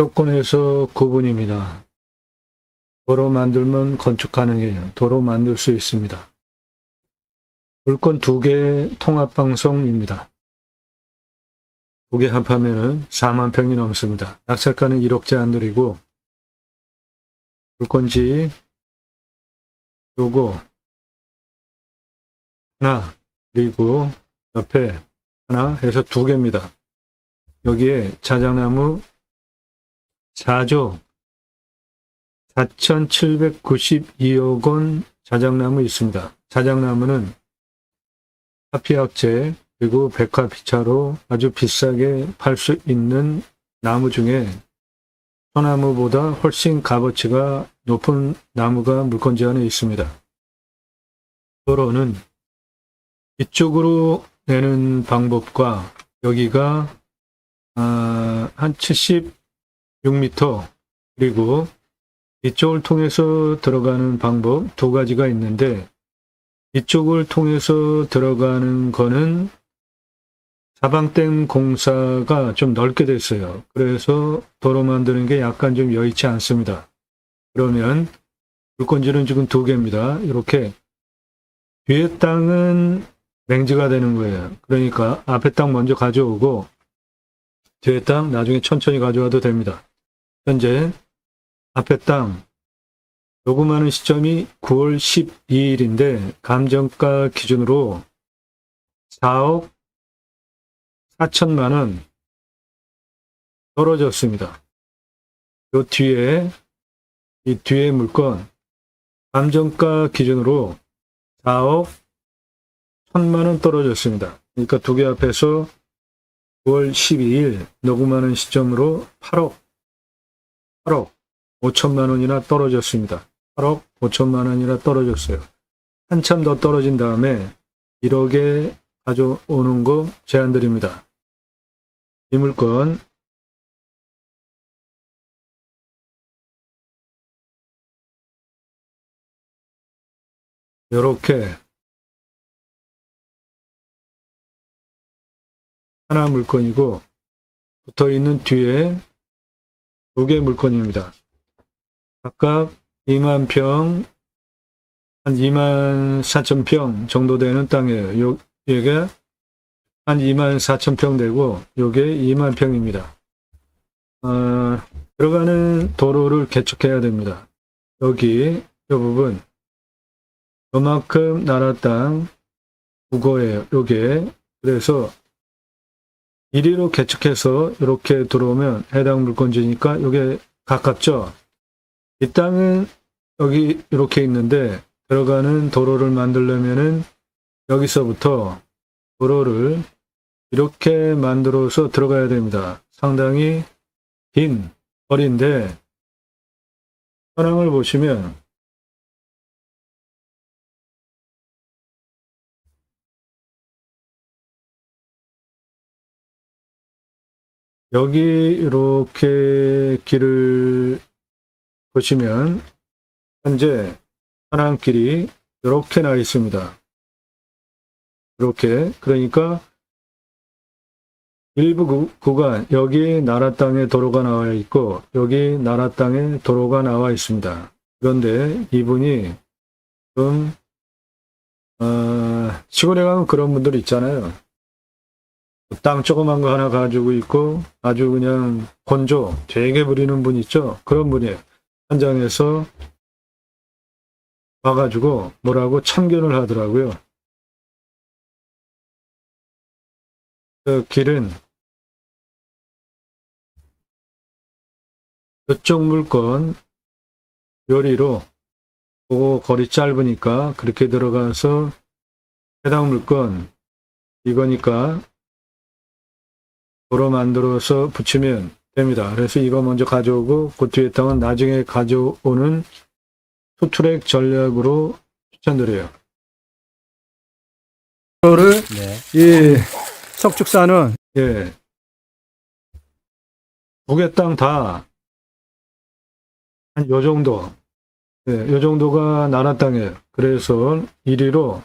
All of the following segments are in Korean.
조건에서 구분입니다. 도로 만들면 건축 가능해요. 도로 만들 수 있습니다. 물건 2개 통합방송입니다. 2개 합하면 4만 평이 넘습니다. 낙찰가는 1억째 안 드리고 물건지 요거 하나 그리고 옆에 하나 해서 2개입니다. 여기에 자작나무 4조 4,792억 원 자작나무 있습니다. 자작나무는 화피약재 그리고 백화피차로 아주 비싸게 팔 수 있는 나무 중에 소나무보다 훨씬 값어치가 높은 나무가 물건지 안에 있습니다. 도로는 이쪽으로 내는 방법과 여기가 한 76m 그리고 이쪽을 통해서 들어가는 방법 2가지가 있는데 이쪽을 통해서 들어가는 거는 사방댐 공사가 좀 넓게 됐어요. 그래서 도로 만드는 게 약간 좀 여의치 않습니다. 그러면 물건지는 지금 2개입니다. 이렇게 뒤에 땅은 맹지가 되는 거예요. 그러니까 앞에 땅 먼저 가져오고 뒤에 땅 나중에 천천히 가져와도 됩니다. 현재 앞에 땅 요구하는 시점이 9월 12일인데 감정가 기준으로 4억 4천만 원 떨어졌습니다. 요 뒤에 이 뒤에 물건 감정가 기준으로 4억 1천만 원 떨어졌습니다. 그러니까 2개 합해서 9월 12일 녹음하는 시점으로 8억 5천만 원이나 떨어졌습니다. 8억 5천만 원이나 떨어졌어요. 한참 더 떨어진 다음에 1억에 가져오는 거 제안드립니다. 이 물건 이렇게 하나 물건이고 붙어있는 뒤에 2개 물건입니다. 각각 2만 평, 한 2만 4천 평 정도 되는 땅이에요. 이게 한 2만 4천 평 되고 요게 2만 평입니다. 들어가는 도로를 개척해야 됩니다. 여기 이 부분 요만큼 나라 땅 국어예요. 요게 그래서 이리로 개척해서 이렇게 들어오면 해당 물건지니까 요게 가깝죠. 이 땅은 여기 이렇게 있는데 들어가는 도로를 만들려면은 여기서부터 도로를 이렇게 만들어서 들어가야 됩니다. 상당히 긴 거리인데 현황을 보시면 여기 이렇게 길을 보시면 현재 현황길이 이렇게 나 있습니다. 이렇게 그러니까 일부 구간 여기 나라 땅에 도로가 나와 있고 여기 나라 땅에 도로가 나와 있습니다. 그런데 이분이 좀 시골에 가면 그런 분들 있잖아요. 땅 조그만 거 하나 가지고 있고 아주 그냥 건조 되게 부리는 분 있죠. 그런 분이에요. 현장에서 와가지고 뭐라고 참견을 하더라고요. 그 길은 이쪽 물건 요리로 보고 거리 짧으니까 그렇게 들어가서 해당 물건 이거니까 도로 만들어서 붙이면 됩니다. 그래서 이거 먼저 가져오고 그 뒤에 땅은 나중에 가져오는 투트랙 전략으로 추천드려요. 이거를 이 석축사는 예, 2개 땅 다 한 요 정도 요 정도가 나라 땅이에요. 그래서 이리로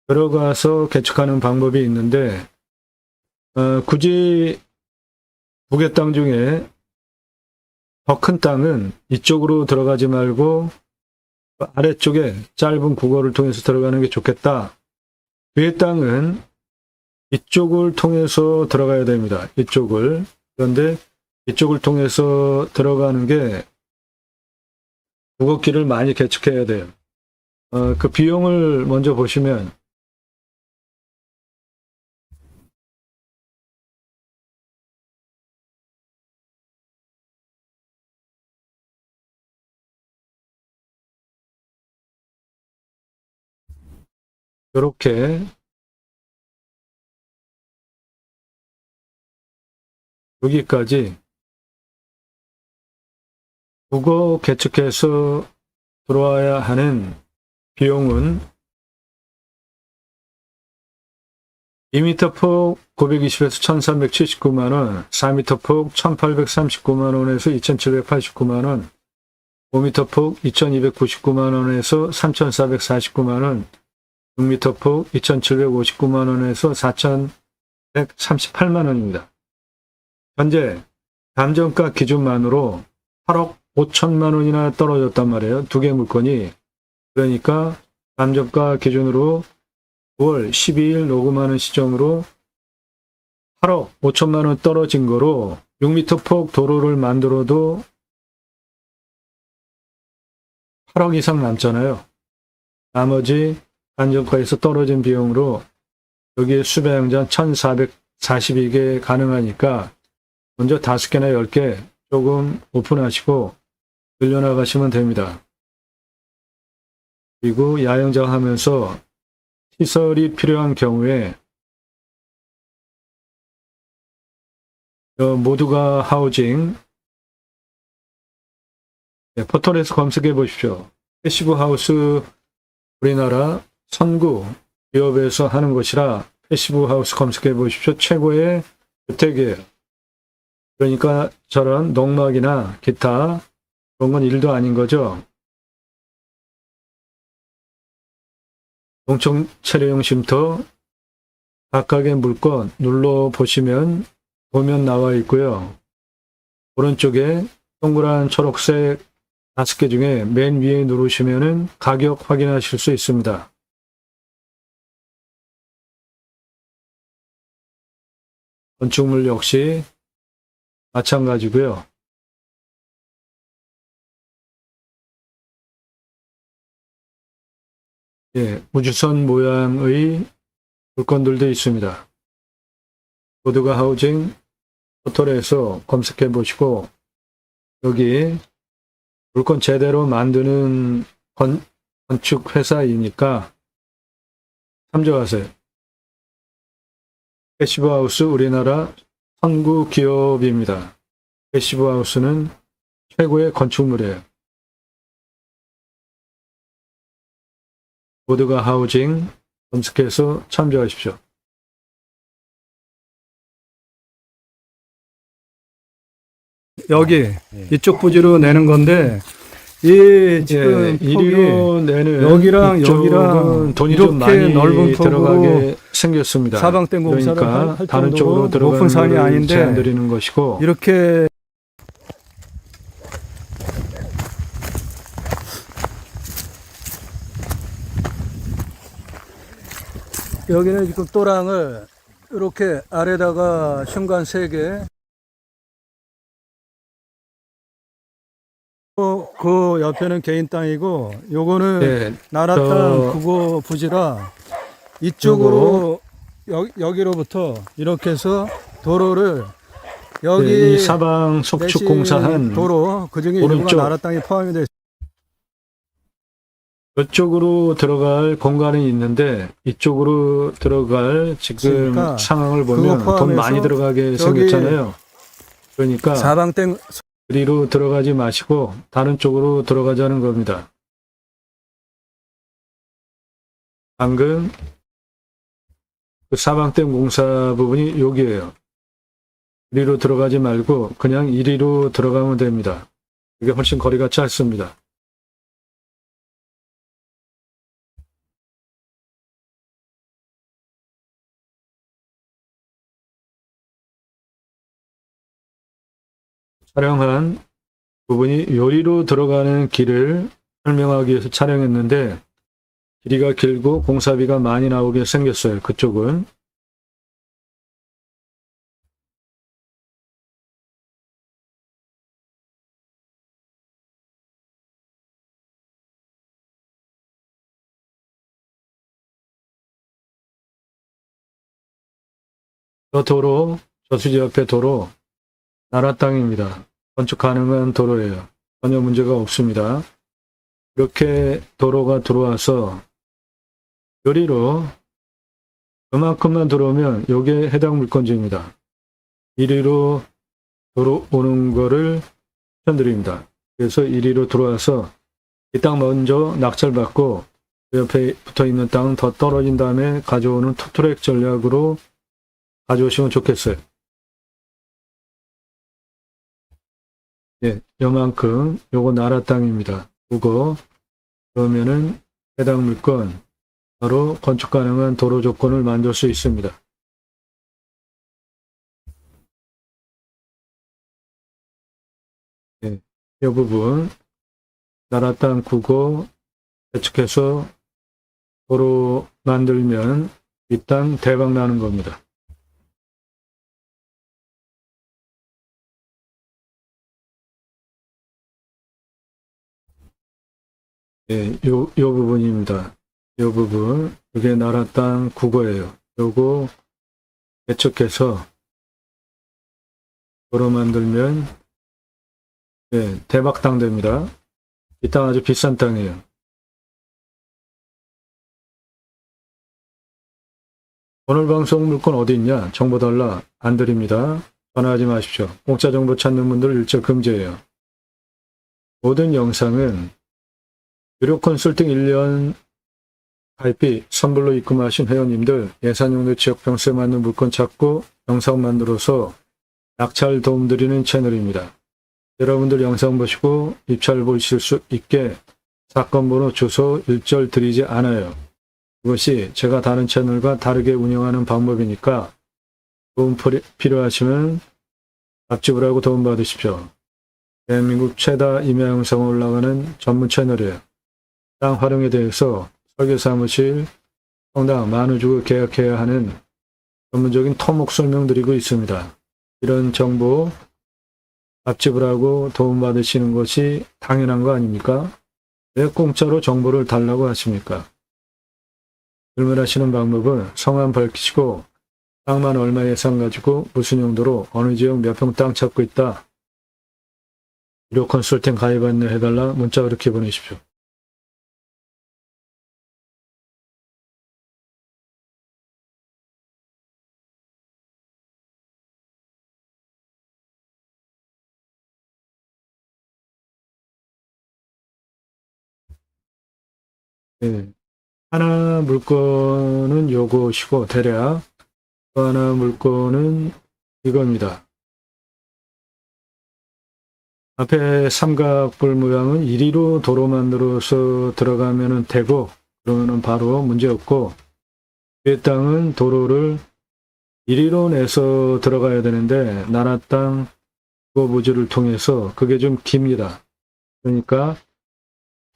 들어가서 개척하는 방법이 있는데 굳이 2개 땅 중에 더 큰 땅은 이쪽으로 들어가지 말고 아래쪽에 짧은 국어를 통해서 들어가는 게 좋겠다. 뒤에 땅은 이쪽을 통해서 들어가야 됩니다. 이쪽을. 그런데 이쪽을 통해서 들어가는 게 국어길을 많이 개척해야 돼요. 그 비용을 먼저 보시면 이렇게 여기까지 국어 개척해서 들어와야 하는 비용은 2m 폭 920에서 1379만원, 4m 폭 1839만원에서 2789만원, 5m 폭 2299만원에서 3449만원, 6m 폭 2759만원에서 4138만원입니다. 현재 감정가 기준만으로 8억 5천만 원이나 떨어졌단 말이에요. 두 개 물건이. 그러니까 감정가 기준으로 9월 12일 녹음하는 시점으로 8억 5천만 원 떨어진 거로 6m 폭 도로를 만들어도 8억 이상 남잖아요. 나머지 감정가에서 떨어진 비용으로 여기에 수배양장 1442개 가능하니까 먼저 5개나 10개 조금 오픈하시고 늘려나가시면 됩니다. 그리고 야영장 하면서 시설이 필요한 경우에 모두가 하우징 포털에서 검색해 보십시오. 패시브 하우스 우리나라 선구 기업에서 하는 것이라 패시브 하우스 검색해 보십시오. 최고의 주택이에요. 그러니까 저런 농막이나 기타 그런 건 일도 아닌 거죠. 농촌 체류용 쉼터 각각의 물건 눌러보시면 도면 나와 있고요. 오른쪽에 동그란 초록색 5개 중에 맨 위에 누르시면 가격 확인하실 수 있습니다. 건축물 역시 마찬가지고요. 예, 우주선 모양의 물건들도 있습니다. 모두가 하우징 포털에서 검색해 보시고 여기 물건 제대로 만드는 건축 회사이니까 참조하세요. 패시브 하우스 우리나라 선구 기업입니다. 패시브 하우스는 최고의 건축물이에요. 모두가 하우징 검색해서 참조하십시오. 여기 이쪽 부지로 내는 건데 이 지금 이리로 내는 여기랑 여기랑 돈이 이렇게 좀 많이 넓은 들어가게 폭으로 생겼습니다. 사방댐 공사를 그러니까 할 다른 쪽으로 정도로 높은 들어가는 산이 걸 아닌데 제한드리는 것이고 이렇게 여기는 지금 또랑을 이렇게 아래다가 현관 3개 그 옆에는 개인 땅이고 요거는 네, 나라 땅 국어 부지라 이쪽으로 여기로부터 이렇게 해서 도로를 여기 이 사방 속축 내시 공사한 도로 그중에 일부가 오른쪽 나라 땅이 포함이 돼 이쪽으로 들어갈 공간이 있는데 이쪽으로 들어갈 지금 그러니까 상황을 그거 보면 돈 포함해서 많이 들어가게 저기 생겼잖아요. 그러니까 사방댐 그리로 들어가지 마시고 다른 쪽으로 들어가자는 겁니다. 방금 그 사방댐 공사 부분이 여기에요. 이리로 들어가지 말고 그냥 이리로 들어가면 됩니다. 이게 훨씬 거리가 짧습니다. 촬영한 부분이 요리로 들어가는 길을 설명하기 위해서 촬영했는데 길이가 길고 공사비가 많이 나오게 생겼어요. 그쪽은. 저 도로, 저수지 옆에 도로, 나라 땅입니다. 건축 가능한 도로예요. 전혀 문제가 없습니다. 이렇게 도로가 들어와서 요리로 그만큼만 들어오면 이게 해당 물건지입니다. 이리로 들어오는 거를 추천드립니다. 그래서 이리로 들어와서 이 땅 먼저 낙찰받고 그 옆에 붙어있는 땅 더 떨어진 다음에 가져오는 투트랙 전략으로 가져오시면 좋겠어요. 예, 요만큼 요거 나라 땅입니다. 그거 그러면은 해당 물건 바로 건축 가능한 도로 조건을 만들 수 있습니다. 예, 이 부분 나라 땅 구고 대축해서 도로 만들면 이 땅 대박 나는 겁니다. 예, 요 부분입니다. 요 부분, 이게 나라 땅 국어예요. 요거 개척해서 도로 만들면 예, 대박 땅 됩니다. 이 땅 아주 비싼 땅이에요. 오늘 방송 물건 어디 있냐? 정보 달라. 안 드립니다. 전화하지 마십시오. 공짜 정보 찾는 분들 일절 금지예요. 모든 영상은 유료 컨설팅 1년 가입비 선불로 입금하신 회원님들 예산용도 지역병수에 맞는 물건 찾고 영상 만들어서 낙찰 도움드리는 채널입니다. 여러분들 영상 보시고 입찰 보실 수 있게 사건 번호 주소 일절 드리지 않아요. 그것이 제가 다른 채널과 다르게 운영하는 방법이니까 도움 필요하시면 답집을 하고 도움 받으십시오. 대한민국 최다 임야 영상 올라가는 전문 채널이에요. 땅 활용에 대해서 설계사무실, 성당 만 원 주고 계약해야 하는 전문적인 토목 설명드리고 있습니다. 이런 정보 답집을 하고 도움받으시는 것이 당연한 거 아닙니까? 왜 공짜로 정보를 달라고 하십니까? 질문하시는 방법은 성함 밝히시고 땅만 얼마 예산 가지고 무슨 용도로 어느 지역 몇 평 땅 찾고 있다. 유료 컨설팅 가입 안내 해달라 문자 그렇게 보내십시오. 네. 하나 물건은 요것이고 대략 또 하나 물건은 이겁니다. 앞에 삼각볼 모양은 이리로 도로 만들어서 들어가면 되고 그러면 바로 문제 없고 뒤에 땅은 도로를 이리로 내서 들어가야 되는데 나라 땅 부지를 통해서 그게 좀 깁니다. 그러니까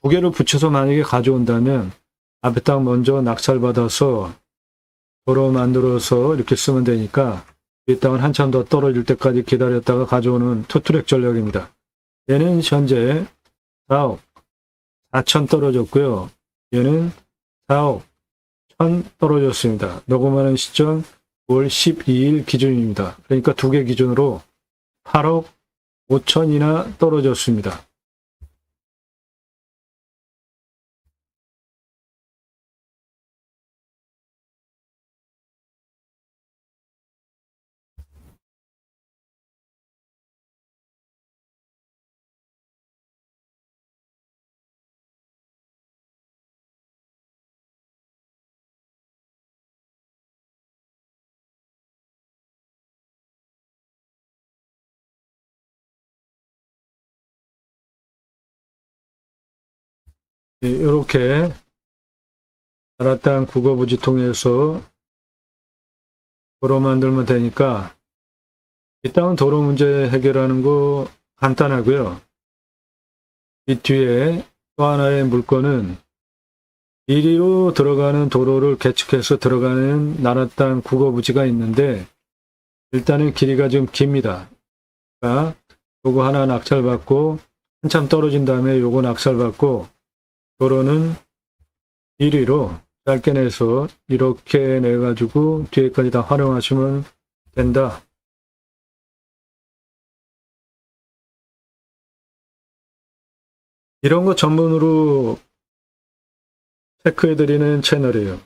두 개를 붙여서 만약에 가져온다면 앞에 땅 먼저 낙찰받아서 도로 만들어서 이렇게 쓰면 되니까 이 땅은 한참 더 떨어질 때까지 기다렸다가 가져오는 투트랙 전략입니다. 얘는 현재 4억 4천 떨어졌고요. 얘는 4억 1천 떨어졌습니다. 녹음하는 시점 9월 12일 기준입니다. 그러니까 두 개 기준으로 8억 5천이나 떨어졌습니다. 이렇게 나라 땅 국어부지 통해서 도로 만들면 되니까 이 땅은 도로 문제 해결하는 거 간단하고요. 이 뒤에 또 하나의 물건은 이리로 들어가는 도로를 개축해서 들어가는 나라 땅 국어부지가 있는데 일단은 길이가 좀 깁니다. 그러니까 요거 하나 낙찰받고 한참 떨어진 다음에 요거 낙찰받고 도로는 이리로 짧게 내서 이렇게 내가지고 뒤에까지 다 활용하시면 된다. 이런 거 전문으로 체크해드리는 채널이에요.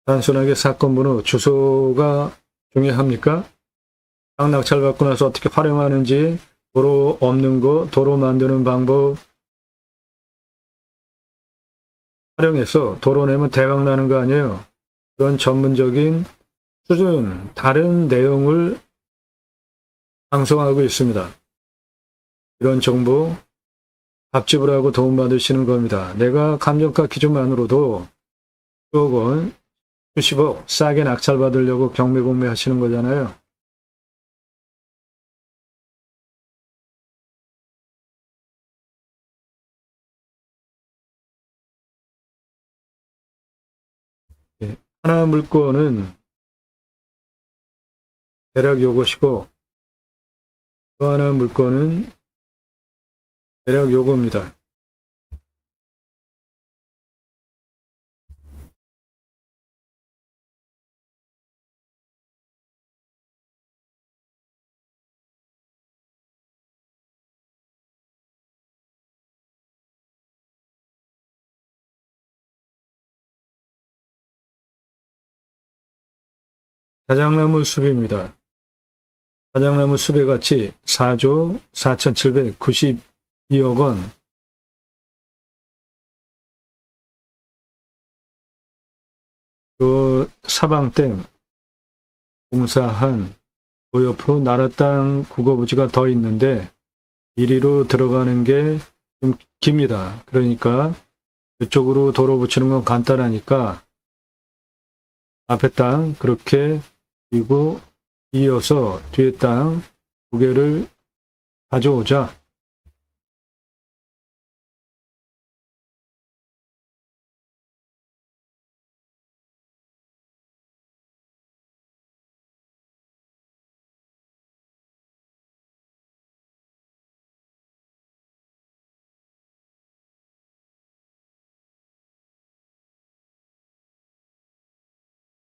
단순하게 사건 번호, 주소가 중요합니까? 땅 낙찰받고 나서 어떻게 활용하는지, 도로 없는 거, 도로 만드는 방법 활용해서 도로 내면 대박 나는 거 아니에요. 그런 전문적인 수준, 다른 내용을 방송하고 있습니다. 이런 정보 밥집을 하고 도움받으시는 겁니다. 내가 감정가 기준만으로도 수억 원, 수십억 싸게 낙찰받으려고 경매공매 하시는 거잖아요. 하나 물건은 대략 요것이고 또 하나 물건은 대략 요겁니다. 자작나무 숲입니다. 자작나무 숲의 가치 4조 4,792억 원. 그 사방댐 공사한 그 옆으로 나라 땅 국어부지가 더 있는데 이리로 들어가는 게 좀 깁니다. 그러니까 이쪽으로 도로 붙이는 건 간단하니까 앞에 땅 그렇게 그리고 이어서 뒤에 땅 두 개를 가져오자.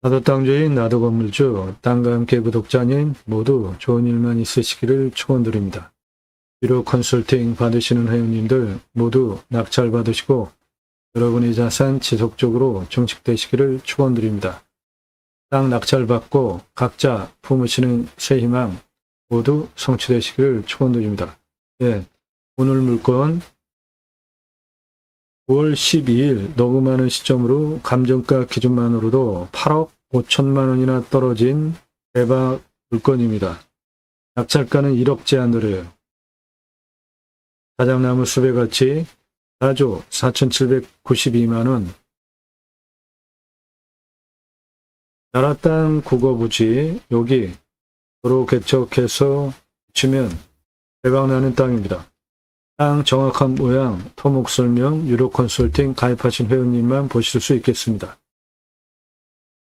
나도 땅주인 나도 건물주 땅과 함께 구독자님 모두 좋은 일만 있으시기를 축원드립니다. 유료 컨설팅 받으시는 회원님들 모두 낙찰 받으시고 여러분의 자산 지속적으로 증식되시기를 축원드립니다. 땅 낙찰 받고 각자 품으시는 새 희망 모두 성취되시기를 축원드립니다. 예, 오늘 물건 9월 12일 녹음하는 시점으로 감정가 기준만으로도 8억 5천만 원이나 떨어진 대박 물건입니다. 낙찰가는 1억 제한으로요. 자작나무 숲의 가치 4조 4,792만 원. 나라 땅 국어부지 여기 도로 개척해서 붙이면 대박나는 땅입니다. 땅 정확한 모양, 토목 설명, 유료 컨설팅 가입하신 회원님만 보실 수 있겠습니다.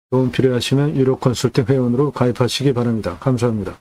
도움 필요하시면 유료 컨설팅 회원으로 가입하시기 바랍니다. 감사합니다.